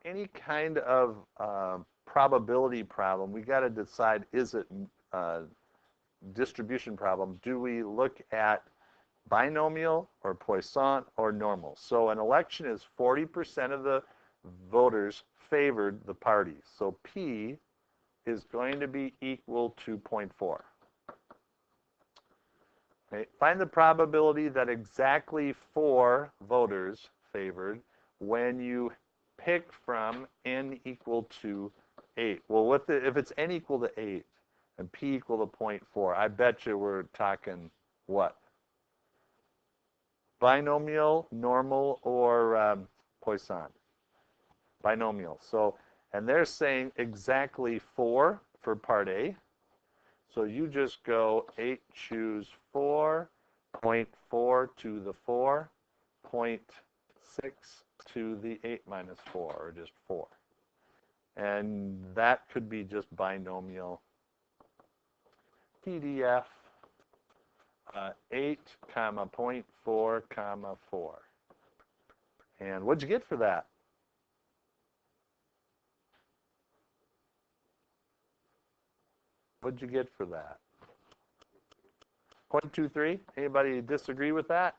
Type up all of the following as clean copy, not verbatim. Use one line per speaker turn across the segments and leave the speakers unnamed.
any kind of probability problem, we got to decide, is it distribution problem? Do we look at binomial or Poisson or normal? So an election is 40% of the voters favored the party. So P is going to be equal to 0.4. Okay. Find the probability that exactly 4 voters favored when you pick from n equal to 8. Well, if it's n equal to 8 and p equal to 0.4, I bet you we're talking what? Binomial, normal, or Poisson? Binomial. So, and they're saying exactly 4 for part A. So you just go 8, choose 4, 0.4 to the 4, 0.6 to the 8 minus 4, or just 4. And that could be just binomial PDF 8, comma 0.4, comma 4. And what'd you get for that? What'd you get for that? 0.23. Anybody disagree with that?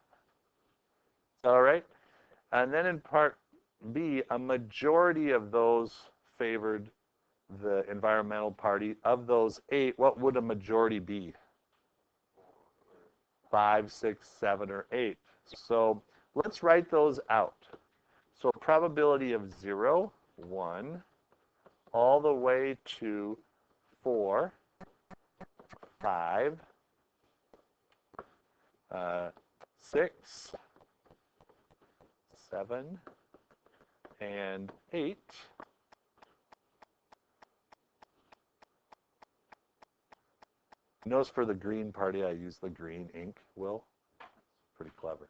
All right. And then in part B, a majority of those favored the environmental party. Of those 8, what would a majority be? 5, 6, 7, or 8. So let's write those out. So probability of 0, 1, all the way to 4, 5, 6, 7, and 8. Notice for the green party, I use the green ink, Will. Pretty clever.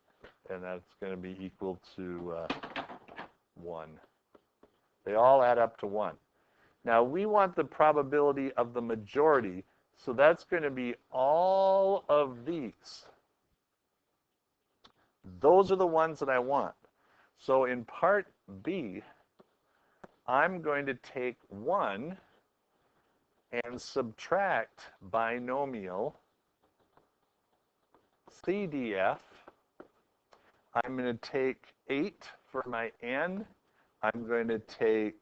And that's going to be equal to 1. They all add up to 1. Now, we want the probability of the majority, so that's going to be all of these. Those are the ones that I want. So in part B, I'm going to take 1 and subtract binomial CDF. I'm going to take 8 for my n. I'm going to take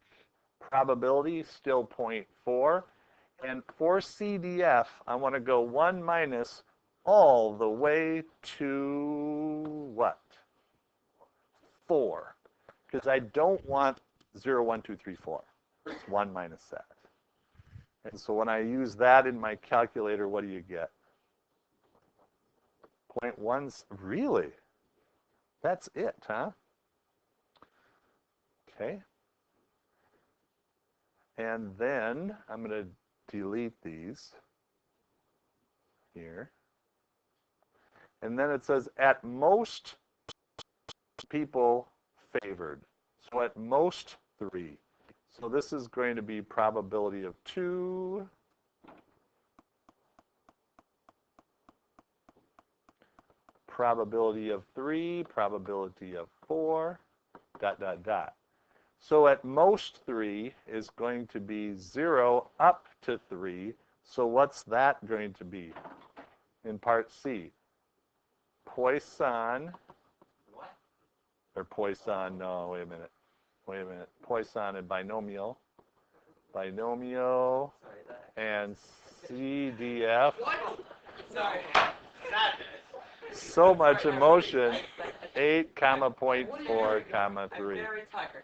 probability, still 0.4. And for CDF, I want to go 1 minus all the way to what? 4. Because I don't want 0, 1, 2, 3, 4. It's 1 minus that. And so when I use that in my calculator, what do you get? 0.1. Really? That's it, huh? Okay. And then I'm going to delete these here. And then it says at most people favored. So at most 3. So this is going to be probability of 2, probability of 3, probability of 4, dot, dot, dot. So at most 3 is going to be 0 up to 3. So what's that going to be in part C? Poisson. What? Or Poisson, no, wait a minute. Wait a minute. Poisson and binomial. Binomial and CDF.
What? Sorry.
So much emotion. 8, comma 0.4, comma 3.
I'm very tired.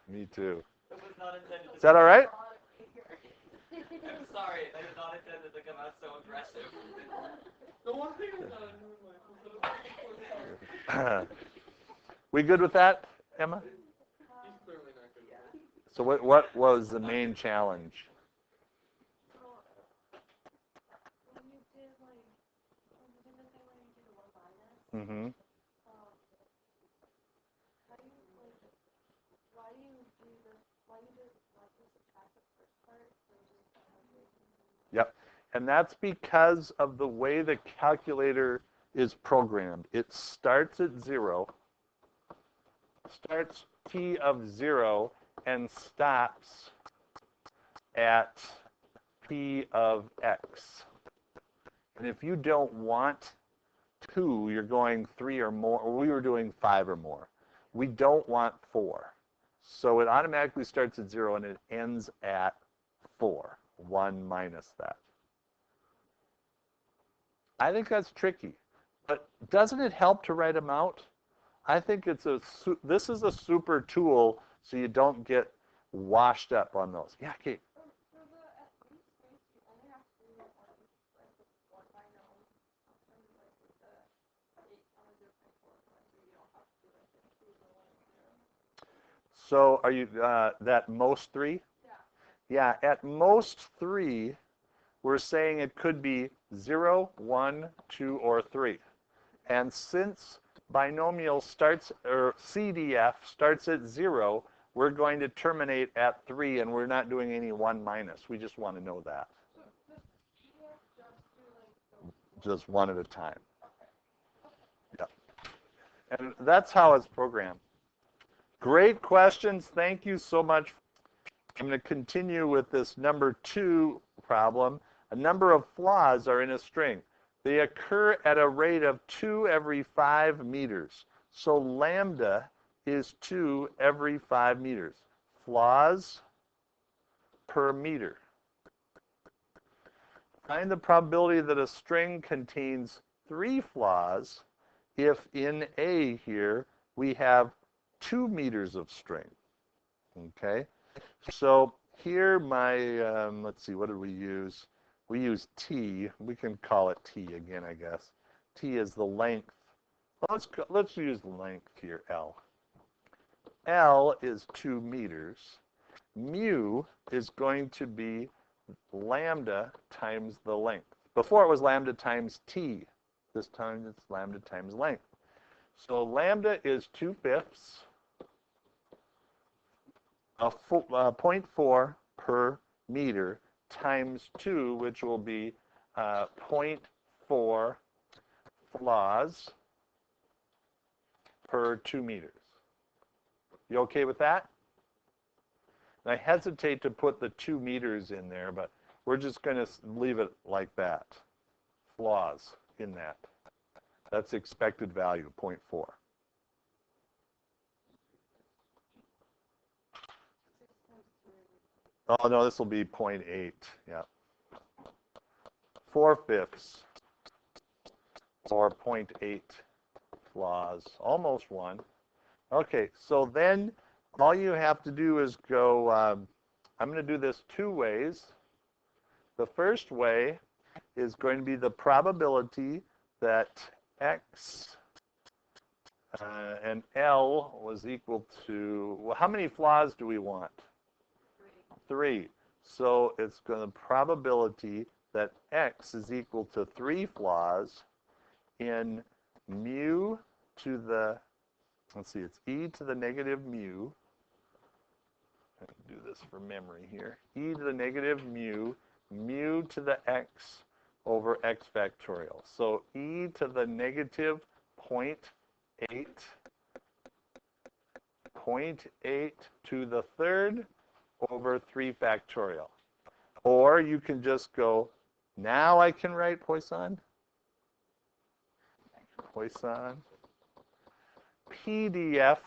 Me too.
It was not intended to.
Is that all right?
I'm sorry. I did not intend to come out so aggressive. The one thing is
We good with that, Emma?
he's clearly not good. Yeah.
So what was the main challenge? Mm-hmm. Yep. And that's because of the way the calculator is programmed. It starts at 0, starts t of 0 and stops at p of x. And if you don't want 2, you're going 3 or more, or we were doing 5 or more. We don't want 4. So it automatically starts at 0 and it ends at 4, 1 minus that. I think that's tricky. But doesn't it help to write them out? I think this is a super tool so you don't get washed up on those. Yeah, Kate. So are you that most 3? Yeah, at most 3, we're saying it could be 0, 1, 2, or 3. And since binomial starts, or CDF starts at 0, we're going to terminate at 3, and we're not doing any 1 minus. We just want to know that. Just one at a time. Yeah. And that's how it's programmed. Great questions. Thank you so much. I'm going to continue with this number 2 problem. A number of flaws are in a string. They occur at a rate of 2 every 5 meters. So lambda is 2 every 5 meters. Flaws per meter. Find the probability that a string contains 3 flaws if in A here we have 2 meters of string. Okay? So here let's see, what did we use? We use T. We can call it T again, I guess. T is the length. Well, let's use the length here, L. L is 2 meters. Mu is going to be lambda times the length. Before it was lambda times T. This time it's lambda times length. So lambda is 2/5 of 0.4 per meter times 2, which will be 0.4 flaws per 2 meters. You okay with that? And I hesitate to put the 2 meters in there, but we're just going to leave it like that. Flaws in that. That's expected value, 0.4. Oh, no, this will be 0.8. Yeah. 4/5 or 0.8 flaws. Almost 1. Okay, so then all you have to do is go, I'm going to do this 2 ways. The first way is going to be the probability that X and L was equal to, well, how many flaws do we want? 3. So it's going to probability that X is equal to 3 flaws in mu to the, let's see, it's e to the negative mu. I can do this for memory here. E to the negative mu, mu to the x over x factorial. So e to the negative 0.8, 0.8 to the third over 3 factorial. Or you can just go, now I can write Poisson. Poisson. PDF,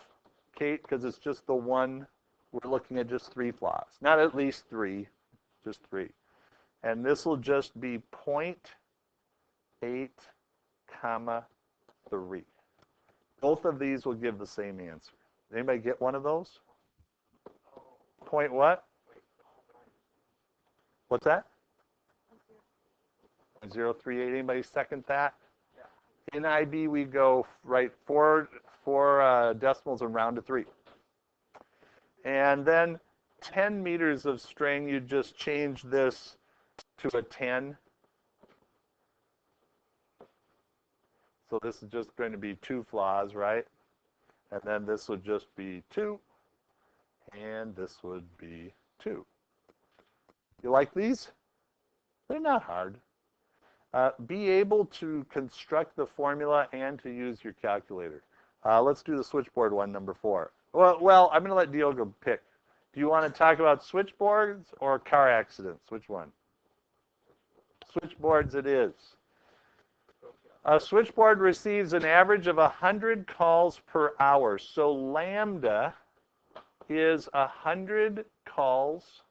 Kate, because it's just the one, we're looking at just 3 flaws. Not at least 3, just 3. And this will just be 0.8, comma 3. Both of these will give the same answer. Anybody get one of those? Point what? What's that? 0.038. Anybody second that? In IB, we go right 4 decimals and round to 3. And then 10 meters of string, you just change this to a 10. So this is just going to be 2 flaws, right? And then this would just be 2. And this would be 2. You like these? They're not hard. Be able to construct the formula and to use your calculator. Let's do the switchboard one, number 4. Well, I'm going to let Diogo pick. Do you want to talk about switchboards or car accidents? Which one? Switchboards it is. A switchboard receives an average of 100 calls per hour. So lambda is 100 calls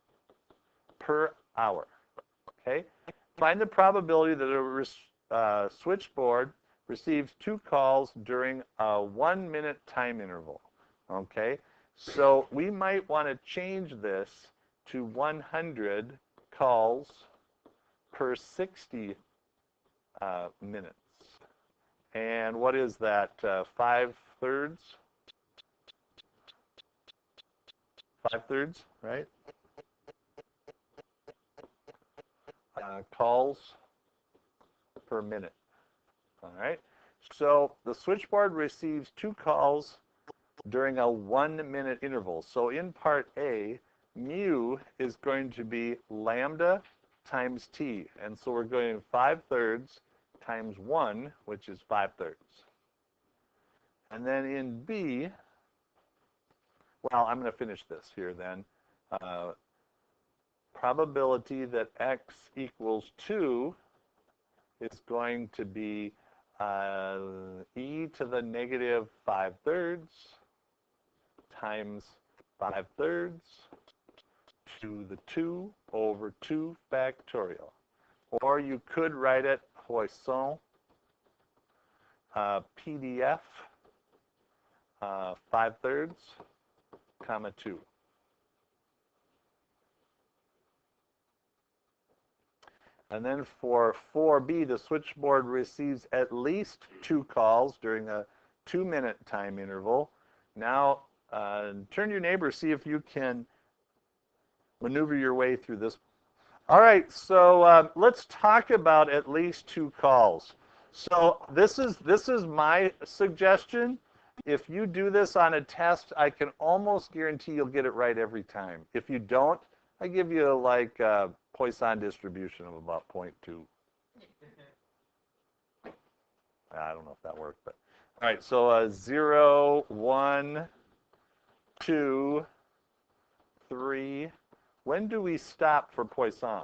per hour. Okay? Find the probability that a switchboard receives 2 calls during a 1-minute time interval. Okay? So we might want to change this to 100 calls per 60 minutes. And what is that? 5/3? 5/3, right? Calls per minute. All right. So the switchboard receives 2 calls during a 1-minute interval. So in part A, mu is going to be lambda times t. And so we're going 5/3 times 1, which is 5/3. And then in B, well, I'm going to finish this here then. Probability that x equals 2 is going to be e to the negative 5/3 times 5/3 to the 2 over 2 factorial. Or you could write it Poisson PDF 5/3 comma 2. And then for 4B, the switchboard receives at least 2 calls during a 2-minute time interval. Now, turn to your neighbor, see if you can maneuver your way through this. All right, so let's talk about at least 2 calls. So this is my suggestion. If you do this on a test, I can almost guarantee you'll get it right every time. If you don't, I give you like a Poisson distribution of about 0.2. I don't know if that worked, but all right. So 0, 1, 2, 3. When do we stop for Poisson?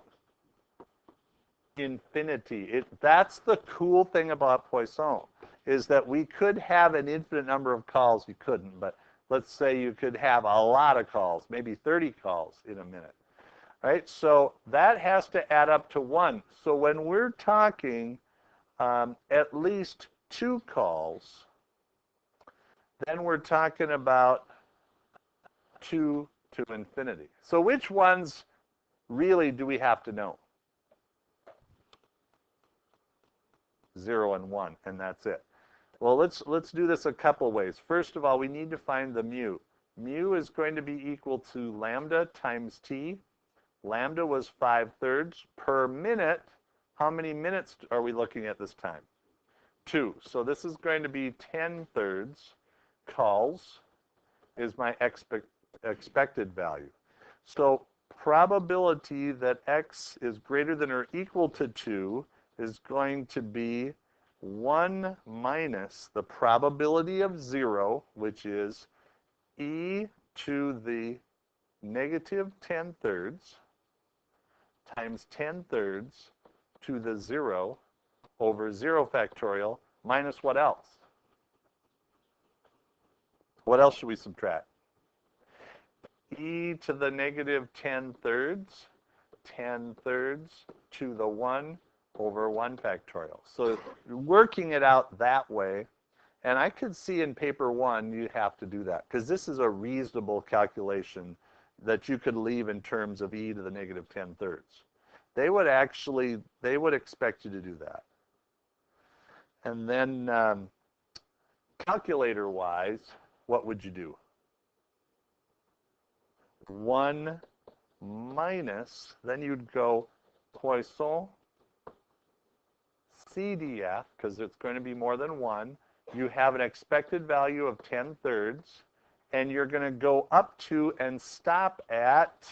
Infinity. That's the cool thing about Poisson, is that we could have an infinite number of calls. You couldn't, but let's say you could have a lot of calls, maybe 30 calls in a minute. Right? So that has to add up to 1. So when we're talking at least 2 calls, then we're talking about 2 to infinity. So which ones really do we have to know? 0 and 1, and that's it. Well, let's do this a couple ways. First of all, we need to find the mu. Mu is going to be equal to lambda times t. Lambda was 5/3 per minute. How many minutes are we looking at this time? 2. So this is going to be 10/3 calls is my expected value. So probability that x is greater than or equal to 2 is going to be 1 minus the probability of 0, which is e to the negative 10/3 times 10/3 to the 0 over 0 factorial minus what else? What else should we subtract? E to the negative 10/3 to the 1 over 1 factorial. So working it out that way, and I could see in paper 1 you have to do that, because this is a reasonable calculation that you could leave in terms of e to the negative 10/3. They would expect you to do that. And then calculator-wise, what would you do? 1 minus, then you'd go Poisson CDF, because it's going to be more than 1. You have an expected value of 10/3, and you're going to go up to and stop at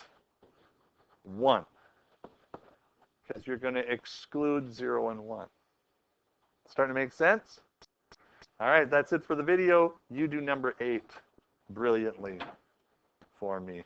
1, because you're going to exclude 0 and 1. Starting to make sense? All right, that's it for the video. You do number 8. brilliantly for me.